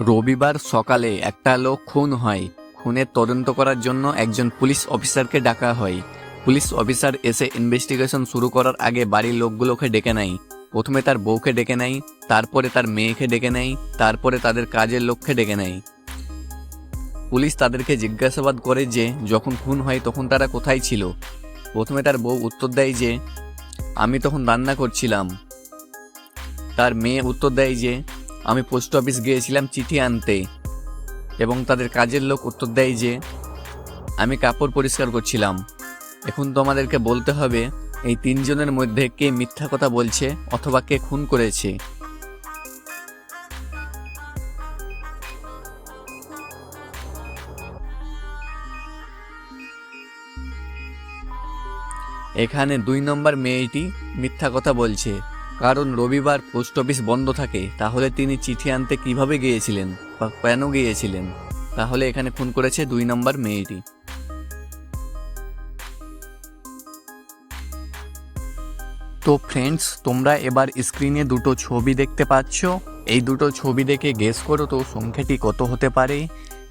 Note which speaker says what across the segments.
Speaker 1: রবিবার সকালে একটা লোক খুন হয়। খুনের তদন্ত করার জন্য একজন পুলিশ অফিসারকে ডাকা হয়। পুলিশ অফিসার এসে ইনভেস্টিগেশন শুরু করার আগে বাড়ির লোকগুলোকে ডেকে নেয়। প্রথমে তার বউকে ডেকে নেয়, তারপরে তার মেয়েকে ডেকে নেয়, তারপরে তাদের কাজের লোককে ডেকে নেয়। পুলিশ তাদেরকে জিজ্ঞাসাবাদ করে যে যখন খুন হয় তখন তারা কোথায় ছিল। প্রথমে তার বউ উত্তর দেয় যে আমি তখন রান্না করছিলাম। তার মেয়ে উত্তর দেয় যে আমি পোস্ট অফিস গিয়েছিলাম চিঠি আনতে। এবং তাদের কাজের লোক উত্তর দেয় যে আমি কাপড় পরিষ্কার করছিলাম। এখন তোমাদেরকে বলতে হবে এই তিনজনের মধ্যে কে মিথ্যা কথা বলছে অথবা কে খুন করেছে। এখানে 2 নম্বর মেয়েটি মিথ্যা কথা বলছে, কারণ রবিবার পোস্ট অফিস বন্ধ থাকে। তাহলে তিনি চিঠি আনতে কিভাবে গিয়েছিলেন বা কেন গিয়েছিলেন? তাহলে এখানে খুন করেছে 2 নম্বর মেয়েটি। তো ফ্রেন্ডস, তোমরা এবার স্ক্রিনে দুটো ছবি দেখতে পাচ্ছ। এই দুটো ছবি দেখে গেস করো তো সংখ্যাটি কত হতে পারে।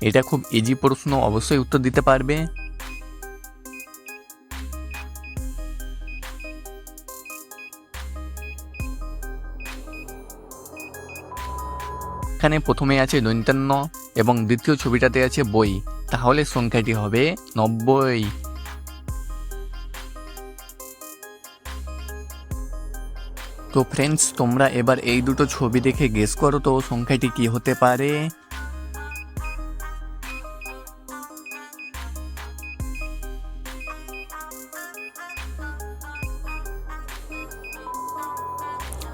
Speaker 1: এটা খুব ইজি প্রশ্ন, অবশ্যই উত্তর দিতে পারবে। এখানে প্রথমে আছে 59 এবং দ্বিতীয় ছবিটাতে আছে বই, তাহলে সংখ্যাটি হবে 90। তো ফ্রেন্ডস, তোমরা এবার এই দুটো ছবি দেখে গেস করো তো সংখ্যাটি কি হতে পারে।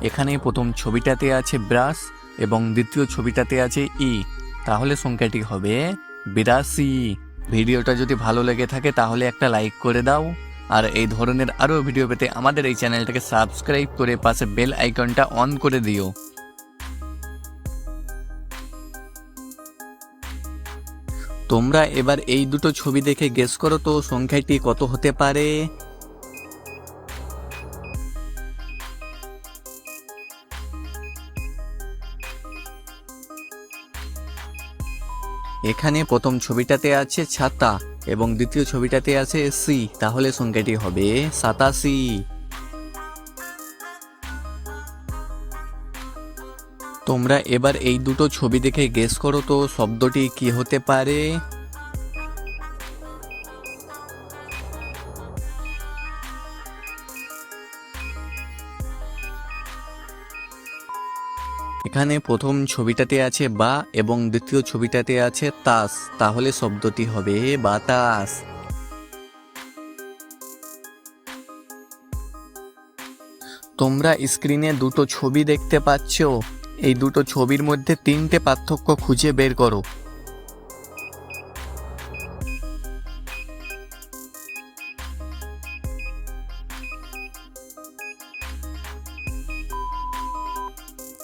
Speaker 1: এখানে প্রথম ছবিটাতে আছে ব্রাশ এবং দ্বিতীয় ছবিটাতে আছে তাহলে সংখ্যাটি হবে 82। ভিডিওটা যদি ভালো লেগে থাকে তাহলে একটা লাইক করে দাও, আর এই ধরনের আরও ভিডিও পেতে আমাদের এই চ্যানেলটাকে সাবস্ক্রাইব করে পাশে বেল আইকনটা অন করে দিও। তোমরা এবার এই দুটো ছবি দেখে গেস করো তো সংখ্যাটি কত হতে পারে। এখানে প্রথম ছবিটাতে আছে ছাতা এবং দ্বিতীয় ছবিটাতে আছে তাহলে সংখ্যাটি হবে 87। তোমরা এবার এই দুটো ছবি দেখে গেস করো তো শব্দটি কি হতে পারে। এখানে প্রথম ছবিটাতে আছে বা এবং দ্বিতীয় ছবিটাতে আছে তাস, তাহলে শব্দটি হবে বাতাস। তোমরা স্ক্রিনে দুটো ছবি দেখতে পাচ্ছ। এই দুটো ছবির মধ্যে 3টে পার্থক্য খুঁজে বের করো।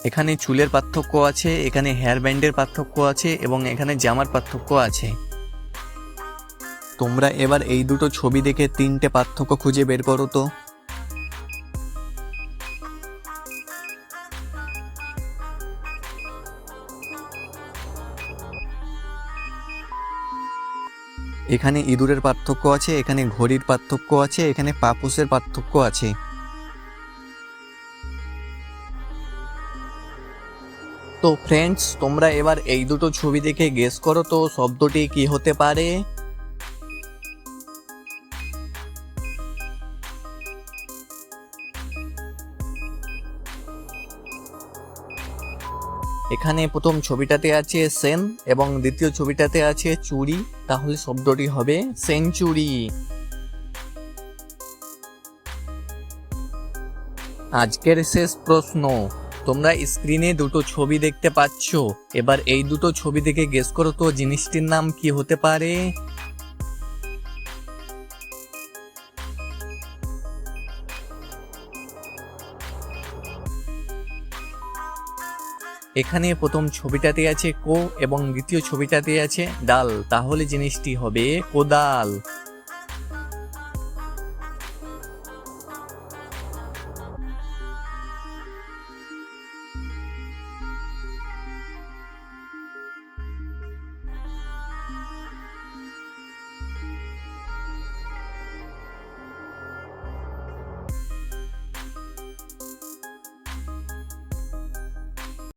Speaker 1: এখানে চুলের পার্থক্য আছে, এখানে হেয়ার ব্যান্ডের পার্থক্য আছে এবং এখানে জামার পার্থক্য আছে। তোমরা এবার এই দুটো ছবি দেখে 3টে পার্থক্য খুঁজে বের করো তো। এখানে ইঁদুরের পার্থক্য আছে, এখানে ঘড়ির পার্থক্য আছে, এখানে পাপোশের পার্থক্য আছে। তো ফ্রেন্ডস, তোমরা এবার এই দুটো ছবি দেখে গেস করো তো শব্দটি কি হতে পারে। এখানে প্রথম ছবিটাতে আছে সেন এবং দ্বিতীয় ছবিটাতে আছে চুড়ি, তাহলে শব্দটি হবে সেঞ্চুরি। আজকের শেষ প্রশ্ন। তোমরা স্ক্রিনে দুটো ছবি দেখতে পাচ্ছ। এবার এই দুটো ছবি দেখে গেস করো তো জিনিসটির নাম কি হতে পারে। এখানে প্রথম ছবিটাতে আছে কো এবং দ্বিতীয় ছবিটাতে আছে ডাল, তাহলে জিনিসটি হবে কোদাল।